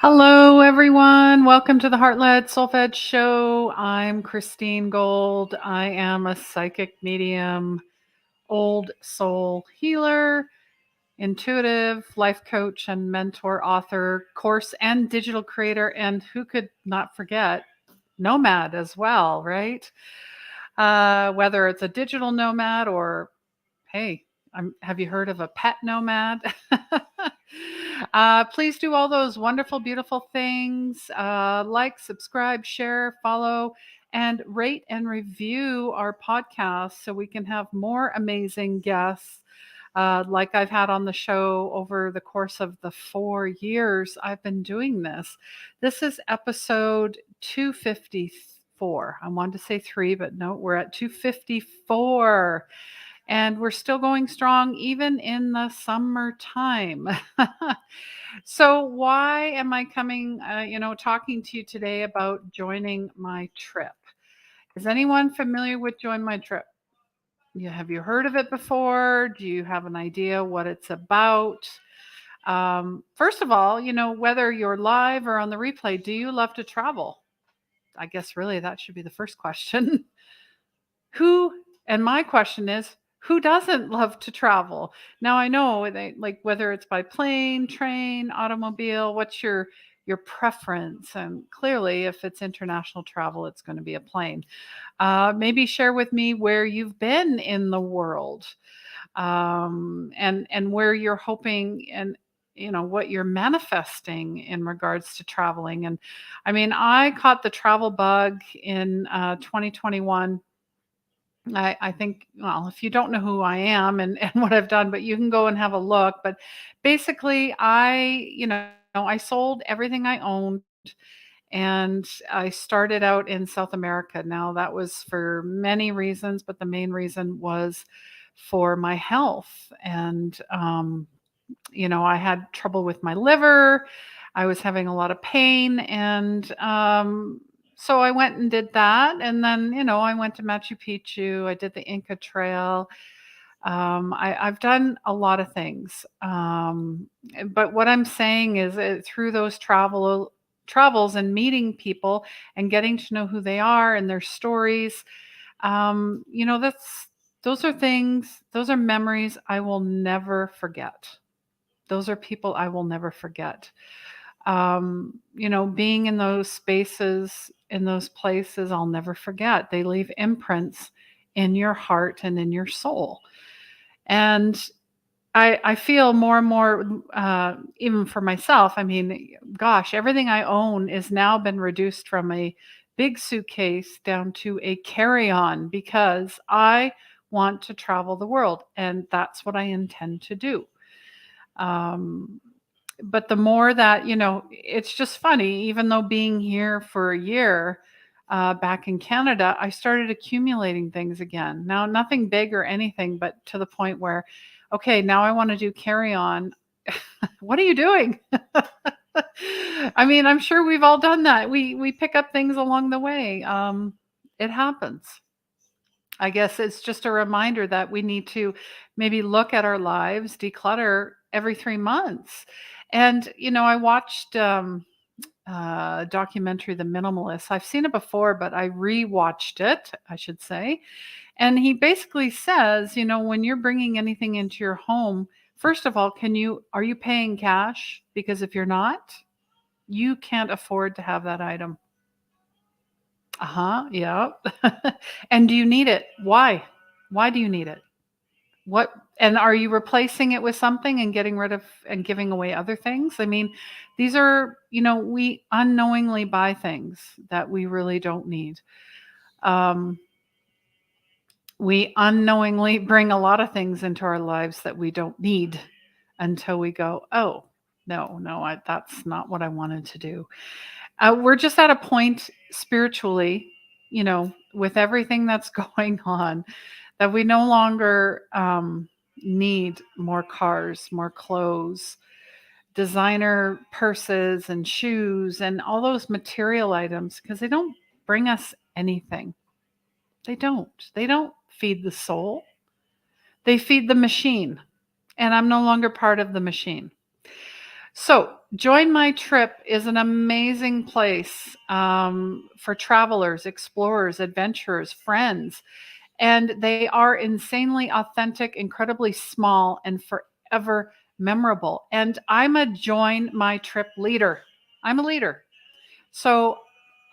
Hello, everyone. Welcome to the Heart-Led Soul-Fed Show. I'm Christine Gold. I am a psychic medium, old soul healer, intuitive life coach and mentor, author, course and digital creator, and who could not forget nomad as well, right? Whether it's a digital nomad or hey, have you heard of a pet nomad? Please do all those wonderful, beautiful things. Like, subscribe, share, follow, and rate and review our podcast so we can have more amazing guests. Like I've had on the show over the course of the 4 years I've been doing this. This is episode 254. I wanted to say three, but no, we're at 254. And we're still going strong even in the summertime. So why am I coming, talking to you today about joining my trip? Is anyone familiar with Join My Trip? Yeah, have you heard of it before? Do you have an idea what it's about? First of all, whether you're live or on the replay, do you love to travel? I guess really that should be the first question. Who and my question is, who doesn't love to travel? Now I know they like whether it's by plane, train, automobile, what's your preference? And clearly if it's international travel, it's going to be a plane. Maybe share with me where you've been in the world, and where you're hoping and what you're manifesting in regards to traveling. And I mean, I caught the travel bug in 2021. I think, well, if you don't know who I am and what I've done, but you can go and have a look. But basically, I sold everything I owned and I started out in South America. Now, that was for many reasons, but the main reason was for my health. And, I had trouble with my liver. I was having a lot of pain. And so I went and did that. And then, I went to Machu Picchu. I did the Inca Trail. I've done a lot of things. But what I'm saying is through those travels and meeting people and getting to know who they are and their stories, those are things, those are memories I will never forget. Those are people I will never forget. Being in those spaces, in those places, I'll never forget. They leave imprints in your heart and in your soul. And I feel more and more, even for myself. I mean, gosh, everything I own is now been reduced from a big suitcase down to a carry-on because I want to travel the world, and that's what I intend to do. Um, but the more that, it's just funny, even though being here for a year, back in Canada, I started accumulating things again. Now, nothing big or anything, but to the point where, okay, now I want to do carry on. What are you doing? I mean, I'm sure we've all done that. We pick up things along the way. It happens. I guess it's just a reminder that we need to maybe look at our lives, declutter every 3 months. And, I watched documentary, The Minimalist. I've seen it before, but I rewatched it, I should say. And he basically says, when you're bringing anything into your home, first of all, are you paying cash? Because if you're not, you can't afford to have that item. Uh-huh, yeah. And do you need it? Why? Why do you need it? What and are you replacing it with something and getting rid of and giving away other things? I mean, these are, we unknowingly buy things that we really don't need. Um, we unknowingly bring a lot of things into our lives that we don't need until we go, oh, no, that's not what I wanted to do. We're just at a point spiritually, with everything that's going on, that we no longer need more cars, more clothes, designer purses and shoes, and all those material items because they don't bring us anything. They don't. They don't feed the soul. They feed the machine. And I'm no longer part of the machine. So, Join My Trip is an amazing place for travelers, explorers, adventurers, friends, and they are insanely authentic, incredibly small, and forever memorable. And I'm a Join My Trip leader. I'm a leader. So,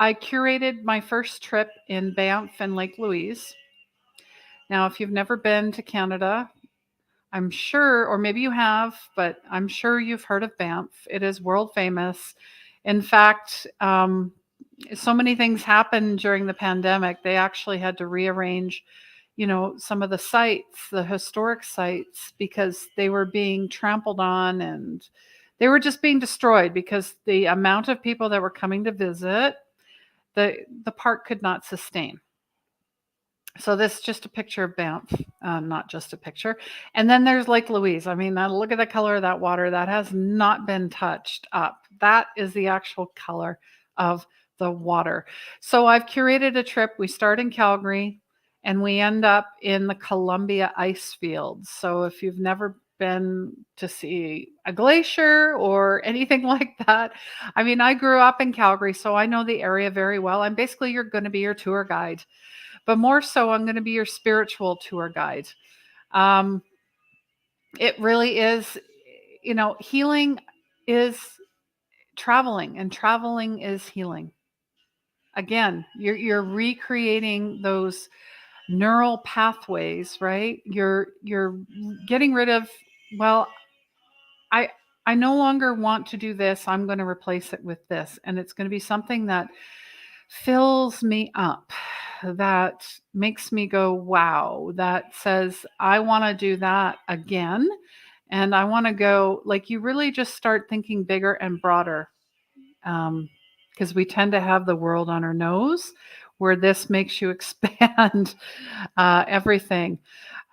I curated my first trip in Banff and Lake Louise. Now, if you've never been to Canada, I'm sure, or maybe you have, but I'm sure you've heard of Banff. It is world famous. In fact, so many things happened during the pandemic. They actually had to rearrange, some of the sites, the historic sites, because they were being trampled on and they were just being destroyed because the amount of people that were coming to visit, the park could not sustain. So this is just a picture of Banff, not just a picture. And then there's Lake Louise. I mean, look at the color of that water. That has not been touched up. That is the actual color of the water. So I've curated a trip. We start in Calgary and we end up in the Columbia ice fields. So if you've never been to see a glacier or anything like that, I mean, I grew up in Calgary, so I know the area very well. I'm basically you're going to be your tour guide, but more so, I'm going to be your spiritual tour guide. Um, it really is, healing is traveling, and traveling is healing. Again, you're recreating those neural pathways, right? You're getting rid of, well, I I no longer want to do this. I'm going to replace it with this, and it's going to be something that fills me up, that makes me go, wow, that says, I want to do that again. And I want to go, like, you really just start thinking bigger and broader. Because we tend to have the world on our nose, where this makes you expand everything.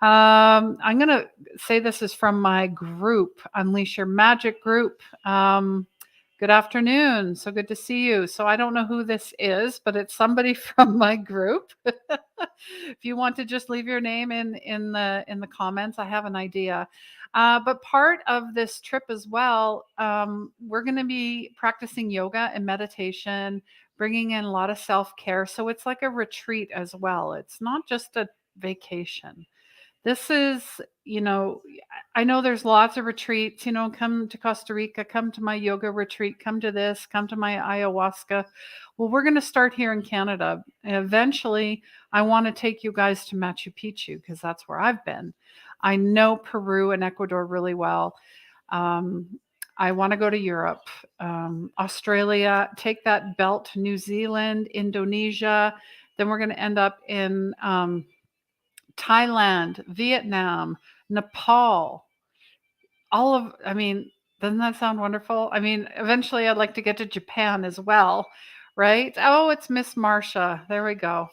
I'm going to say this is from my group, Unleash Your Magic group. Good afternoon. So good to see you. So I don't know who this is, but it's somebody from my group. If you want to just leave your name in the comments, I have an idea. But part of this trip as well, we're going to be practicing yoga and meditation, bringing in a lot of self care. So it's like a retreat as well. It's not just a vacation. This is, I know there's lots of retreats, come to Costa Rica, come to my yoga retreat, come to this, come to my ayahuasca. Well, we're going to start here in Canada. Eventually, I want to take you guys to Machu Picchu because that's where I've been. I know Peru and Ecuador really well. Um, I want to go to Europe, Australia, take that belt, New Zealand, Indonesia. Then we're going to end up in Thailand, Vietnam, Nepal, I mean, doesn't that sound wonderful? I mean, eventually I'd like to get to Japan as well, right? Oh, it's Miss Marcia. There we go.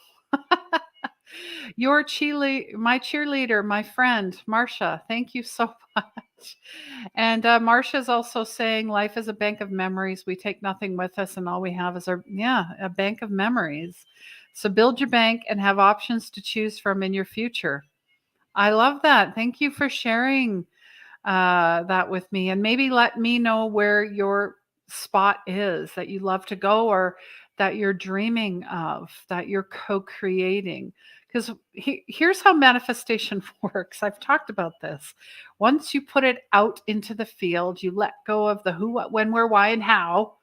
My cheerleader, my friend, Marcia. Thank you so much. And Marcia's also saying life is a bank of memories. We take nothing with us, and all we have is a bank of memories. So build your bank and have options to choose from in your future. I love that. Thank you for sharing that with me, and maybe let me know where your spot is that you love to go, or that you're dreaming of, that you're co-creating. Because here's how manifestation works. I've talked about this. Once you put it out into the field, you let go of the who, what, when, where, why, and how,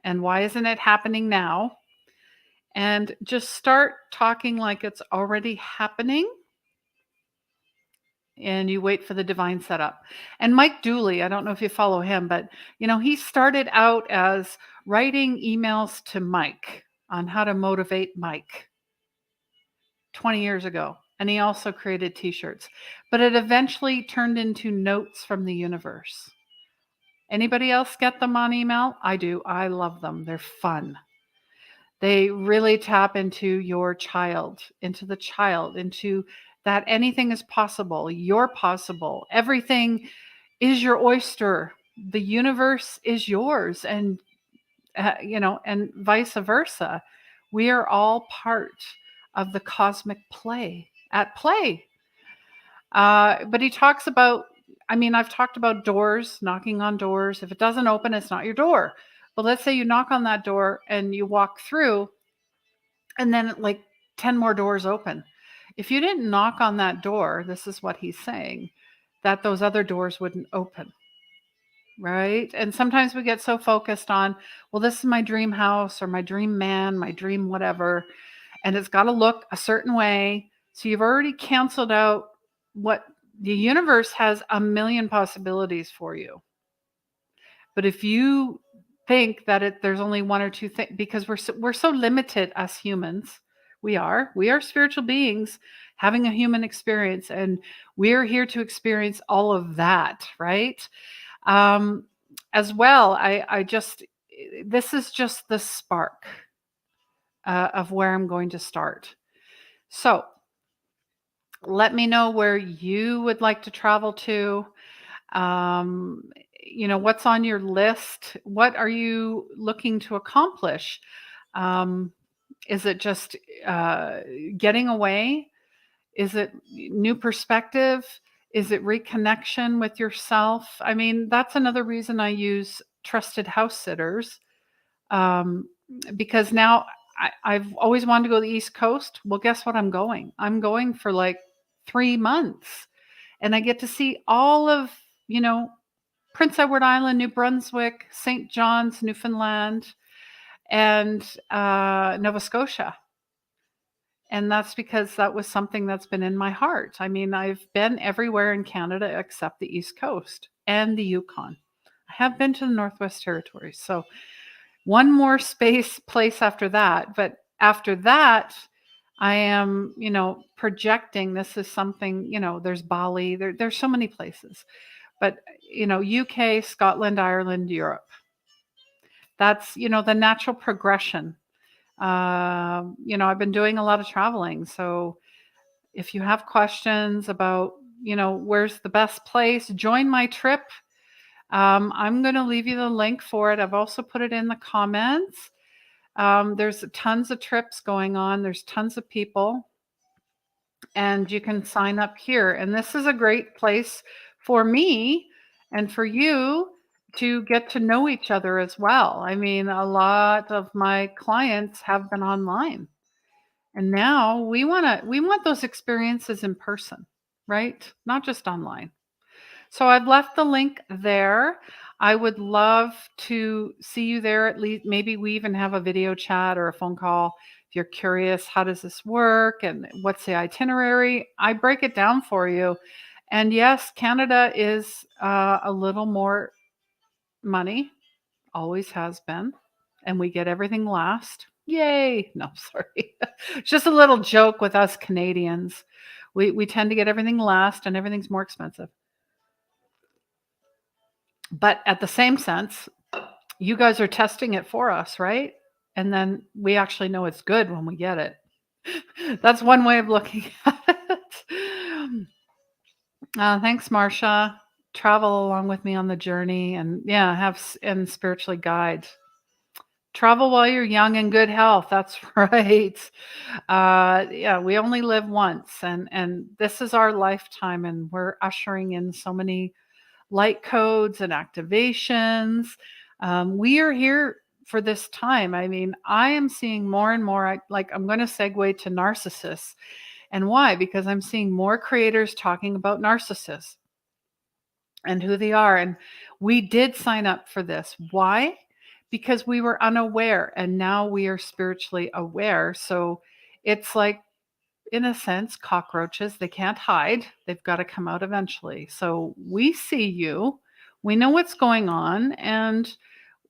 and why isn't it happening now? And just start talking like it's already happening, and you wait for the divine setup. And Mike Dooley, I don't know if you follow him, but he started out as writing emails to Mike on how to motivate Mike 20 years ago. And he also created t-shirts. But it eventually turned into notes from the universe. Anybody else get them on email? I do. I love them. They're fun. They really tap into your child, into the child, into that anything is possible. You're possible. Everything is your oyster. The universe is yours, and and vice versa. We are all part of the cosmic play at play. But he talks about I mean, I've talked about doors, knocking on doors. If it doesn't open, it's not your door. But let's say you knock on that door and you walk through, and then like 10 more doors open. If you didn't knock on that door, this is what he's saying, that those other doors wouldn't open, right? And sometimes we get so focused on, well, this is my dream house or my dream man, my dream whatever, and it's got to look a certain way. So you've already canceled out what the universe has a million possibilities for you. But if you think that there's only one or two things, because we're so limited as humans, we are spiritual beings having a human experience, and we're here to experience all of that, right? Um, as well, I just this is just the spark of where I'm going to start. So let me know where you would like to travel to. Um, what's on your list? What are you looking to accomplish? Um, is it just uh, getting away? Is it new perspective? Is it reconnection with yourself? I mean, that's another reason I use trusted house sitters, um, because now I've always wanted to go to the East Coast. Well, guess what? I'm going. I'm going for like 3 months, and I get to see all of, you know, Prince Edward Island, New Brunswick, St. John's, Newfoundland, and Nova Scotia. And that's because that was something that's been in my heart. I mean, I've been everywhere in Canada except the East Coast and the Yukon. I have been to the Northwest Territories. So one more place after that. But after that, I am, projecting this is something, there's Bali, there's so many places. But, UK, Scotland, Ireland, Europe. That's, the natural progression. I've been doing a lot of traveling. So if you have questions about, where's the best place, join my trip. I'm going to leave you the link for it. I've also put it in the comments. There's tons of trips going on. There's tons of people, and you can sign up here. And this is a great place for me and for you to get to know each other as well. I mean, a lot of my clients have been online, and now we want those experiences in person, right? Not just online. So I've left the link there. I would love to see you there. At least maybe we even have a video chat or a phone call. If you're curious, how does this work and what's the itinerary? I break it down for you. And yes, Canada is a little more money, always has been. And we get everything last. Yay. No, sorry. Just a little joke with us Canadians. We tend to get everything last and everything's more expensive. But at the same sense, you guys are testing it for us, right? And then we actually know it's good when we get it. That's one way of looking at it. Thanks, Marcia. Travel along with me on the journey, and yeah, and spiritually guide. Travel while you're young and good health. That's right. Yeah, we only live once, and this is our lifetime, and we're ushering in so many light codes and activations. We are here for this time. I mean, I am seeing more and more. I'm going to segue to narcissists. And why? Because I'm seeing more creators talking about narcissists and who they are. And we did sign up for this. Why? Because we were unaware, and now we are spiritually aware. So it's like, in a sense, cockroaches. They can't hide. They've got to come out eventually. So we see you. We know what's going on. And,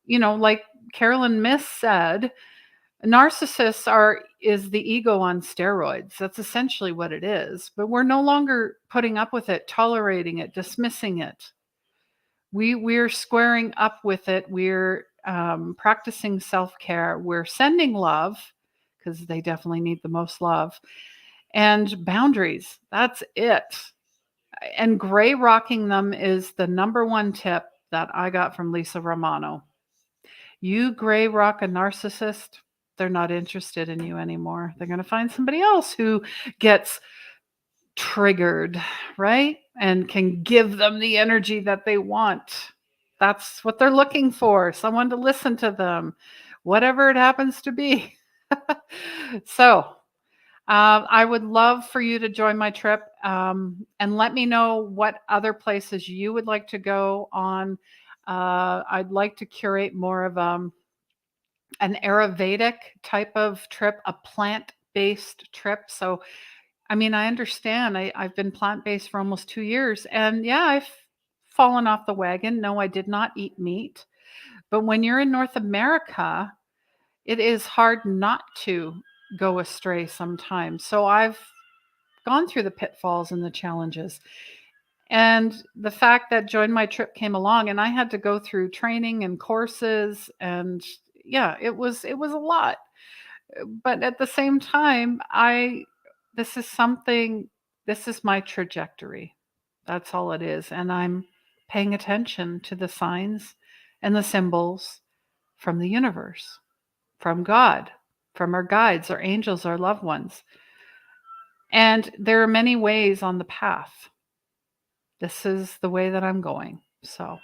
like Carolyn Miss said, narcissists is the ego on steroids. That's essentially what it is. But we're no longer putting up with it, tolerating it, dismissing it. We're squaring up with it. We're practicing self-care. We're sending love, because they definitely need the most love, and boundaries. That's it. And gray rocking them is the number one tip that I got from Lisa Romano. You gray rock a narcissist, they're not interested in you anymore. They're going to find somebody else who gets triggered, right? And can give them the energy that they want. That's what they're looking for, someone to listen to them, whatever it happens to be. So, I would love for you to join my trip, and let me know what other places you would like to go on. I'd like to curate more of an Ayurvedic type of trip, a plant-based trip. So, I mean, I understand. I've been plant-based for almost 2 years, and yeah, I've fallen off the wagon. No, I did not eat meat. But when you're in North America, it is hard not to go astray sometimes. So I've gone through the pitfalls and the challenges. And the fact that Join My Trip came along and I had to go through training and courses, and yeah, it was a lot. But at the same time, I this is something this is my trajectory. That's all it is. And I'm paying attention to the signs and the symbols from the universe, from God, from our guides, our angels, our loved ones. And there are many ways on the path. This is the way that I'm going. So,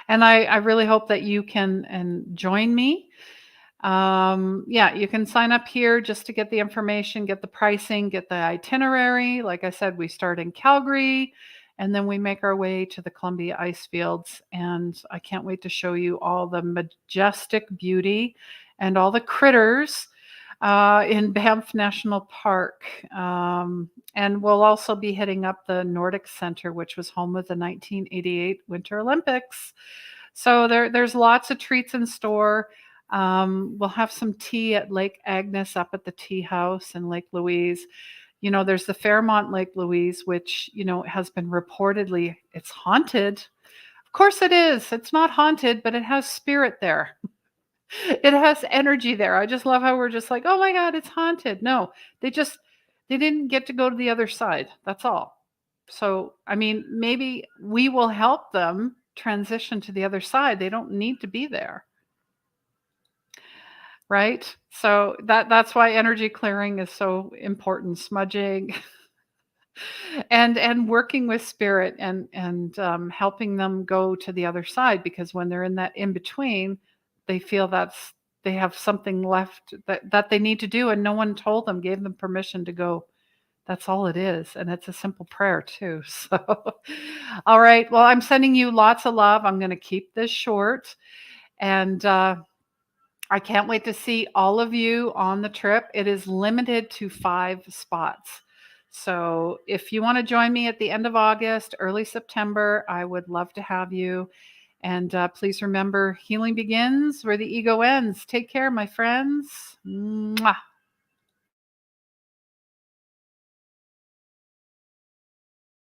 and I really hope that you can and join me. Yeah, you can sign up here just to get the information, get the pricing, get the itinerary. Like I said, we start in Calgary and then we make our way to the Columbia ice fields. And I can't wait to show you all the majestic beauty and all the critters in Banff National Park. And we'll also be hitting up the Nordic Center, which was home of the 1988 Winter Olympics. So there's lots of treats in store. We'll have some tea at Lake Agnes up at the tea house in Lake Louise. You know, there's the Fairmont Lake Louise, which, you know, has been reportedly, it's haunted. Of course it is. It's not haunted, but it has spirit there. It has energy there. I just love how we're just like, oh my God, it's haunted. No, they didn't get to go to the other side. That's all. So, I mean, maybe we will help them transition to the other side. They don't need to be there. Right? So that's why energy clearing is so important, smudging and working with spirit and helping them go to the other side, because when they're in that in between, they feel they have something left that they need to do and no one told them, gave them permission to go. That's all it is, and it's a simple prayer too. So, all right. Well, I'm sending you lots of love. I'm going to keep this short, and I can't wait to see all of you on the trip. It is limited to 5 spots. So if you want to join me at the end of August, early September, I would love to have you. And please remember, healing begins where the ego ends. Take care, my friends. Mwah.